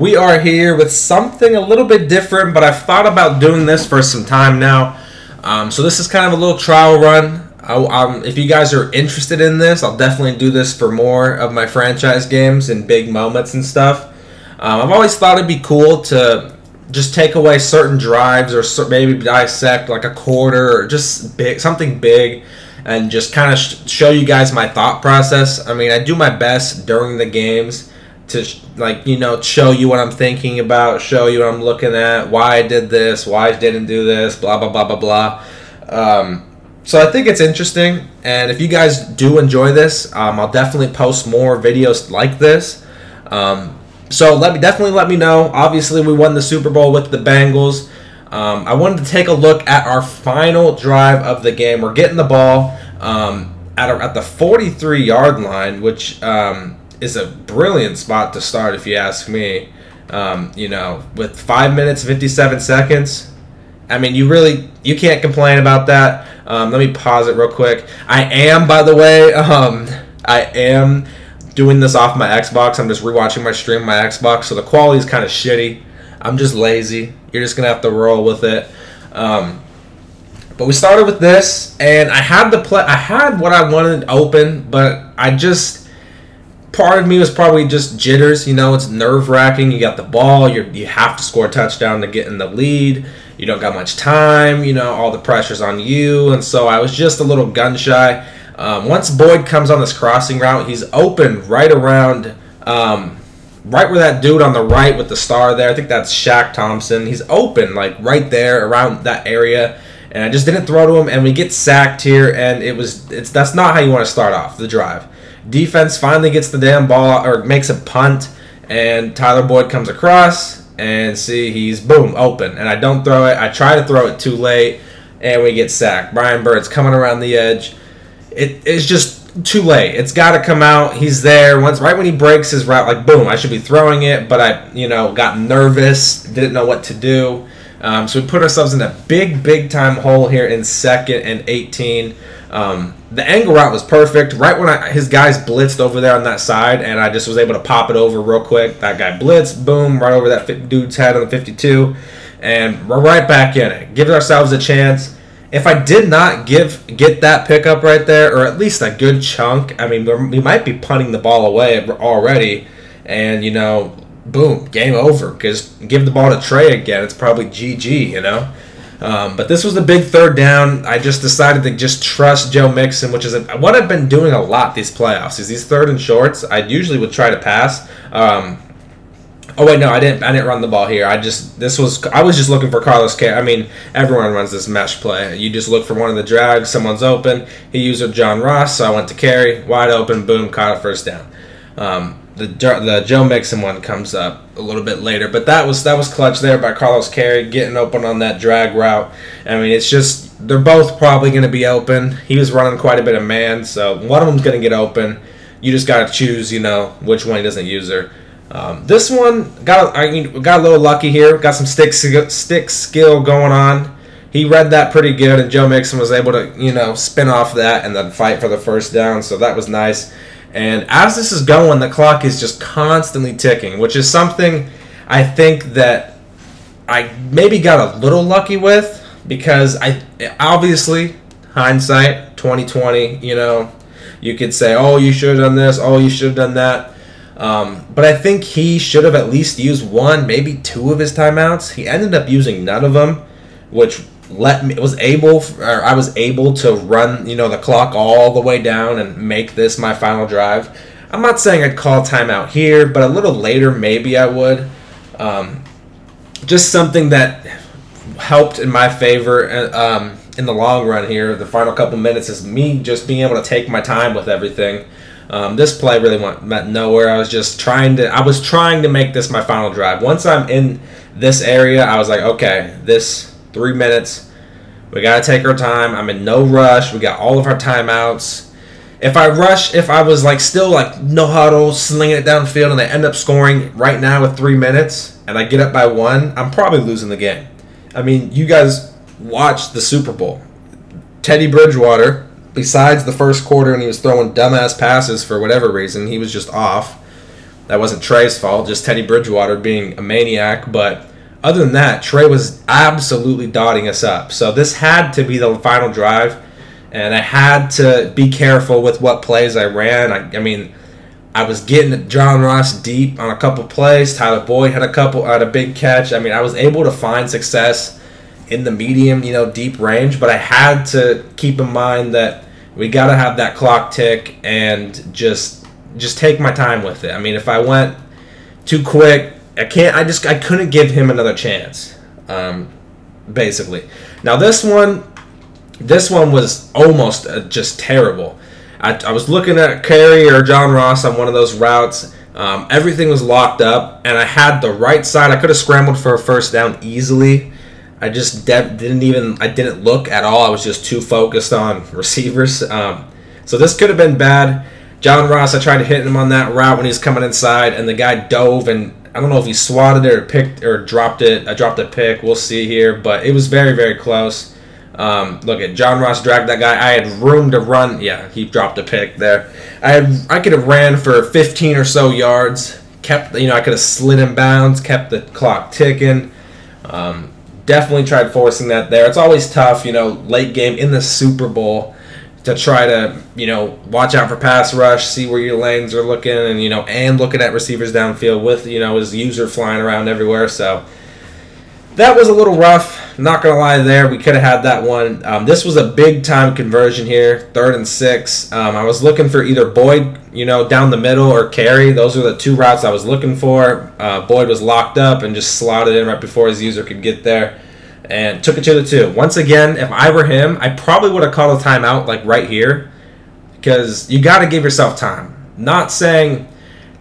We are here with something a little bit different, but I've thought about doing this for some time now. So this is kind of a little trial run. If you guys are interested in this, I'll definitely do this for more of my franchise games and big moments and stuff. I've always thought it'd be cool to just take away certain drives or maybe dissect like a quarter or just something big and just kind of show you guys my thought process. I mean, I do my best during the games to show you what I'm thinking about, show you what I'm looking at, why I did this, why I didn't do this, blah blah blah blah blah. So I think it's interesting, and if you guys do enjoy this, I'll definitely post more videos like this. So definitely let me know. Obviously, we won the Super Bowl with the Bengals. I wanted to take a look at our final drive of the game. We're getting the ball at the 43-yard line, which is a brilliant spot to start, if you ask me. With 5 minutes 57 seconds, I mean, you can't complain about that. Let me pause it real quick. I am, by the way, I am doing this off my Xbox. I'm just rewatching my stream on my Xbox, so the quality is kind of shitty. I'm just lazy. You're just gonna have to roll with it. But we started with this, and I had what I wanted open, but part of me was probably just jitters. It's nerve-wracking. You got the ball. You have to score a touchdown to get in the lead. You don't got much time. All the pressure's on you, and so I was just a little gun-shy. Once Boyd comes on this crossing route, he's open right around, right where that dude on the right with the star there, I think that's Shaq Thompson. He's open, like, right there around that area, and I just didn't throw to him, and we get sacked here, and that's not how you want to start off the drive. Defense finally gets the damn ball, or makes a punt, and Tyler Boyd comes across, and see, he's, boom, open, and I don't throw it. I try to throw it too late, and we get sacked. Brian Bird's coming around the edge. It's just too late. It's got to come out. He's there. Right when he breaks his route, like, boom, I should be throwing it, but I, got nervous, didn't know what to do. So we put ourselves in a big time hole here in 2nd and 18. The angle route was perfect. Right when his guys blitzed over there on that side, and I just was able to pop it over real quick. That guy blitzed, boom, right over that dude's head on the 52, and we're right back in it. Give ourselves a chance. If I did not get that pickup right there, or at least a good chunk, I mean, we might be punting the ball away already, and, boom, game over. Because give the ball to Trey again, it's probably GG, But this was a big 3rd down. I just decided to just trust Joe Mixon, which is what I've been doing a lot these playoffs. Is these 3rd and shorts, I usually would try to pass. Oh wait, no, I didn't run the ball here. I was just looking for Carlos Carey. I mean, everyone runs this mesh play. You just look for one of the drags, someone's open. He used a John Ross, so I went to Carey, wide open, boom, caught a 1st down. The Joe Mixon one comes up a little bit later, but that was clutch there by Carlos Carey, getting open on that drag route. I mean, it's just, they're both probably going to be open. He was running quite a bit of man, so one of them's going to get open. You just got to choose, which one he doesn't use her. This one got a little lucky here. Got some stick skill going on. He read that pretty good, and Joe Mixon was able to spin off that and then fight for the 1st down. So that was nice. And as this is going, the clock is just constantly ticking, which is something I think that I maybe got a little lucky with, because obviously hindsight 2020. You could say, oh, you should have done this, oh, you should have done that. But I think he should have at least used 1, maybe 2 of his timeouts. He ended up using none of them, which I was able to run the clock all the way down and make this my final drive. I'm not saying I'd call timeout here, but a little later maybe I would. Just something that helped in my favor in the long run here. The final couple minutes is me just being able to take my time with everything. This play really went nowhere. I was trying to make this my final drive. Once I'm in this area, I was like, okay, this 3 minutes, we got to take our time. I'm in no rush. We got all of our timeouts. If I was still no huddle, slinging it downfield, and they end up scoring right now with 3 minutes, and I get up by 1, I'm probably losing the game. I mean, you guys watched the Super Bowl. Teddy Bridgewater, besides the first quarter, and he was throwing dumbass passes for whatever reason, he was just off. That wasn't Trey's fault, just Teddy Bridgewater being a maniac. But other than that, Trey was absolutely dotting us up. So this had to be the final drive, and I had to be careful with what plays I ran. I mean, I was getting John Ross deep on a couple plays. Tyler Boyd had a big catch. I mean, I was able to find success in the medium, deep range, but I had to keep in mind that we got to have that clock tick and just take my time with it. I mean, if I went too quick, I couldn't give him another chance, basically. Now this one was almost just terrible. I was looking at Carey or John Ross on one of those routes. Everything was locked up, and I had the right side. I could have scrambled for a first down easily. I just didn't look at all. I was just too focused on receivers. So this could have been bad. John Ross, I tried to hit him on that route when he was coming inside, and the guy dove, and I don't know if he swatted it or picked or dropped it. I dropped a pick. We'll see here, but it was very, very close. Look at John Ross dragged that guy. I had room to run. Yeah, he dropped a pick there. I could have ran for 15 or so yards. I could have slid in bounds, kept the clock ticking. Definitely tried forcing that there. It's always tough, late game in the Super Bowl to try to, watch out for pass rush, see where your lanes are looking, and, and looking at receivers downfield with, his user flying around everywhere. So that was a little rough. Not going to lie there. We could have had that one. This was a big-time conversion here, 3rd and 6. I was looking for either Boyd, down the middle, or Carey. Those were the two routes I was looking for. Boyd was locked up and just slotted in right before his user could get there and took it to the 2. Once again, if I were him, I probably would have called a timeout like right here because you got to give yourself time. Not saying,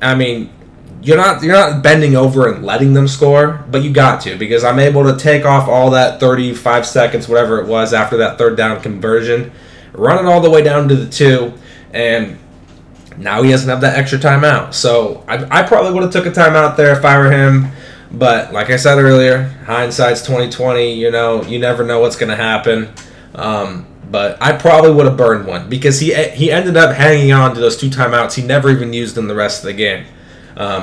you're not bending over and letting them score, but you got to, because I'm able to take off all that 35 seconds, whatever it was, after that 3rd down conversion, run it all the way down to the 2, and now he doesn't have that extra timeout. So I probably would have took a timeout there if I were him, but like I said earlier, hindsight's 20/20. You never know what's going to happen. But I probably would have burned one because he ended up hanging on to those 2 timeouts. He never even used them the rest of the game.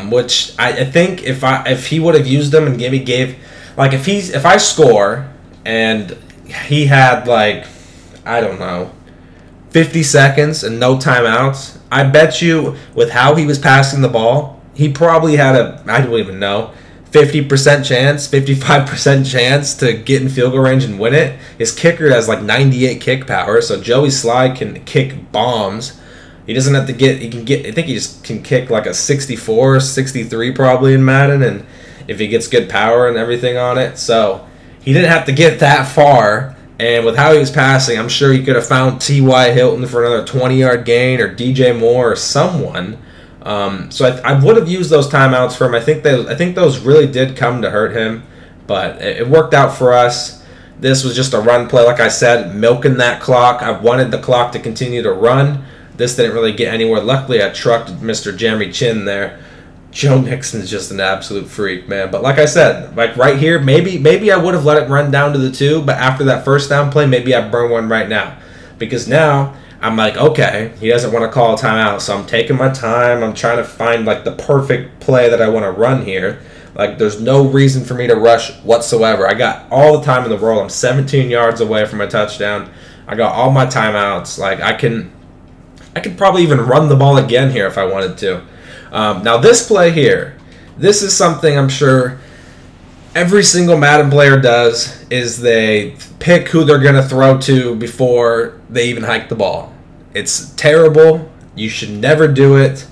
Which I think if he would have used them and if I score and he had 50 seconds and no timeouts, I bet you with how he was passing the ball, he probably had I don't even know, 50% chance, 55% chance to get in field goal range and win it. His kicker has 98 kick power, so Joey Sly can kick bombs. He doesn't have to I think he just can kick a 64, 63 probably in Madden, and if he gets good power and everything on it. So he didn't have to get that far, and with how he was passing, I'm sure he could have found T.Y. Hilton for another 20-yard gain, or DJ Moore or someone. So I would have used those timeouts for him. I think those really did come to hurt him, but it worked out for us. This was just a run play, like I said, milking that clock. I wanted the clock to continue to run. This didn't really get anywhere. Luckily, I trucked Mr. Jeremy Chin there. Joe Mixon's just an absolute freak, man. But like I said, right here, maybe I would have let it run down to the 2, but after that first down play, maybe I burn one right now. Because now I'm okay, he doesn't want to call a timeout, so I'm taking my time. I'm trying to find the perfect play that I want to run here. There's no reason for me to rush whatsoever. I got all the time in the world. I'm 17 yards away from a touchdown. I got all my timeouts. I could probably even run the ball again here if I wanted to. Now this play here, this is something I'm sure every single Madden player does, is they pick who they're going to throw to before they even hike the ball. It's terrible. You should never do it.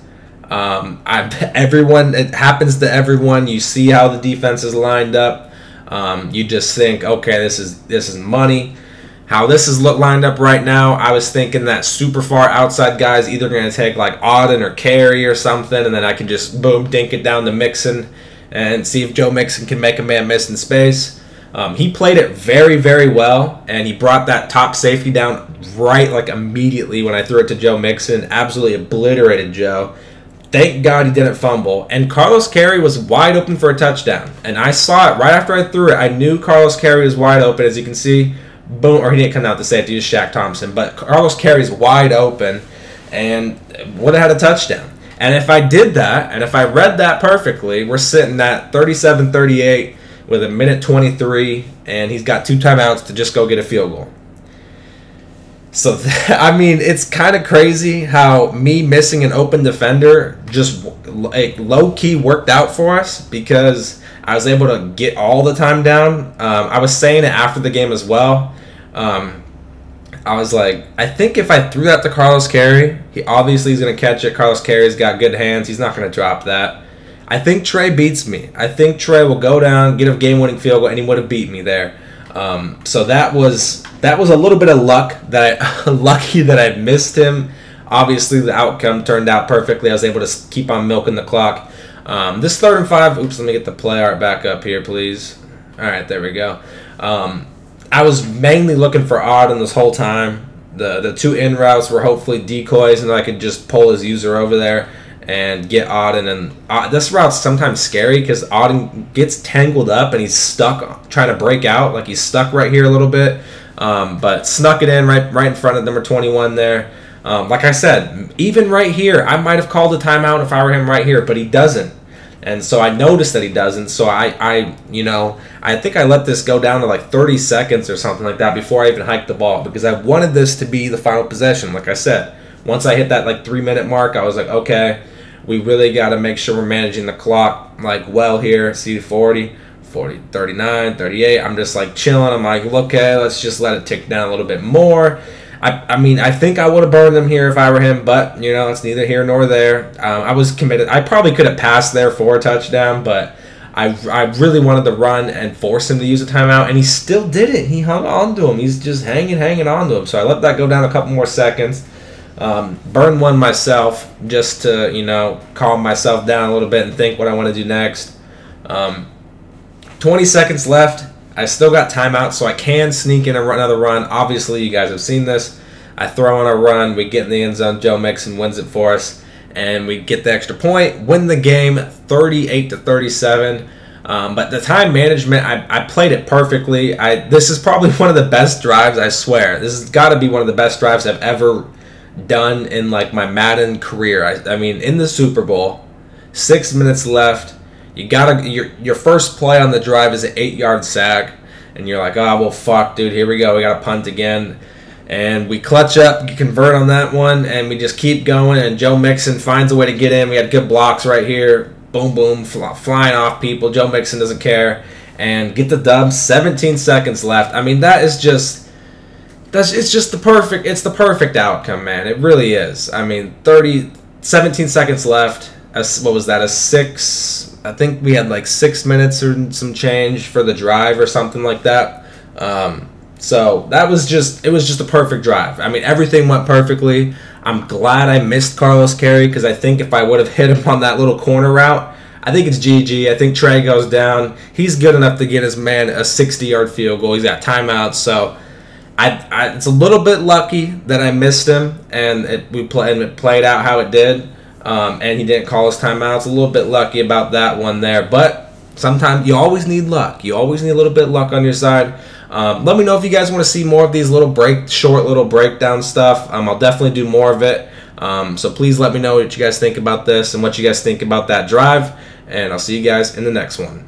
It happens to everyone. You see how the defense is lined up. You just think, okay, this is money. How this is lined up right now, I was thinking that super far outside guy is either going to take Auden or Carey or something, and then I can just boom dink it down to Mixon and see if Joe Mixon can make a man miss in space. He played it very, very well, and he brought that top safety down right immediately when I threw it to Joe Mixon. Absolutely obliterated Joe. Thank God he didn't fumble. And Carlos Carey was wide open for a touchdown. And I saw it right after I threw it. I knew Carlos Carey was wide open, as you can see. Boom, or he didn't come out to safety, just Shaq Thompson. But Carlos Carey's wide open and would have had a touchdown. And if I did that, and if I read that perfectly, we're sitting at 37-38 with a minute 23, and he's got 2 timeouts to just go get a field goal. So, I mean, it's kind of crazy how me missing an open defender just like low-key worked out for us, because I was able to get all the time down. I was saying it after the game as well. I was like, I think if I threw that to Carlos Carey, he obviously is going to catch it. Carlos Carey's got good hands. He's not going to drop that. I think Trey beats me. I think Trey will go down, get a game-winning field goal, and he would have beat me there. So that was a little bit of luck lucky that I missed him. Obviously, the outcome turned out perfectly. I was able to keep on milking the clock. This 3rd and 5. Oops, let me get the play art back up here, please. All right, there we go. I was mainly looking for Auden this whole time. The 2 in routes were hopefully decoys, and I could just pull his user over there and get Auden. And this route's sometimes scary because Auden gets tangled up and he's stuck trying to break out. Like, he's stuck right here a little bit. But snuck it in right in front of number 21 there. Like I said, even right here, I might have called a timeout if I were him right here, but he doesn't. And so I noticed that he doesn't. So I think I let this go down to like 30 seconds or something like that before I even hiked the ball, because I wanted this to be the final possession. Like I said, once I hit that like 3-minute mark, I was like, okay, we really got to make sure we're managing the clock like well here. See 40, 39, 38. I'm just like chilling. I'm like, okay, let's just let it tick down a little bit more. I mean, I think I would have burned him here if I were him, but, it's neither here nor there. I was committed. I probably could have passed there for a touchdown, but I really wanted to run and force him to use a timeout, and he still did it. He hung on to him. He's just hanging on to him. So I let that go down a couple more seconds. Burn one myself just to, calm myself down a little bit and think what I want to do next. 20 seconds left. I still got timeout, so I can sneak in another run. Obviously, you guys have seen this. I throw in a run. We get in the end zone. Joe Mixon wins it for us, and we get the extra point, win the game 38-37. But the time management, I played it perfectly. This is probably one of the best drives, I swear. This has got to be one of the best drives I've ever done in like my Madden career. I mean, in the Super Bowl, 6 minutes left. You gotta your first play on the drive is an 8-yard sack, and you're like, oh well, fuck, dude, here we go. We gotta punt again, and we clutch up, convert on that one, and we just keep going. And Joe Mixon finds a way to get in. We had good blocks right here. Boom, boom, flying off people. Joe Mixon doesn't care, and get the dub. 17 seconds left. I mean, it's just the perfect. It's the perfect outcome, man. It really is. I mean, 17 seconds left. What was that? I think we had like 6 minutes or some change for the drive or something like that. So it was just a perfect drive. I mean, everything went perfectly. I'm glad I missed Carlos Carey, because I think if I would have hit him on that little corner route, I think it's GG. I think Trey goes down. He's good enough to get his man a 60-yard field goal. He's got timeouts, so it's a little bit lucky that I missed him, and it played out how it did. And he didn't call his timeouts. A little bit lucky about that one there. But sometimes you always need luck. You always need a little bit of luck on your side. Let me know if you guys want to see more of these short little breakdown stuff. I'll definitely do more of it. So please let me know what you guys think about this and what you guys think about that drive. And I'll see you guys in the next one.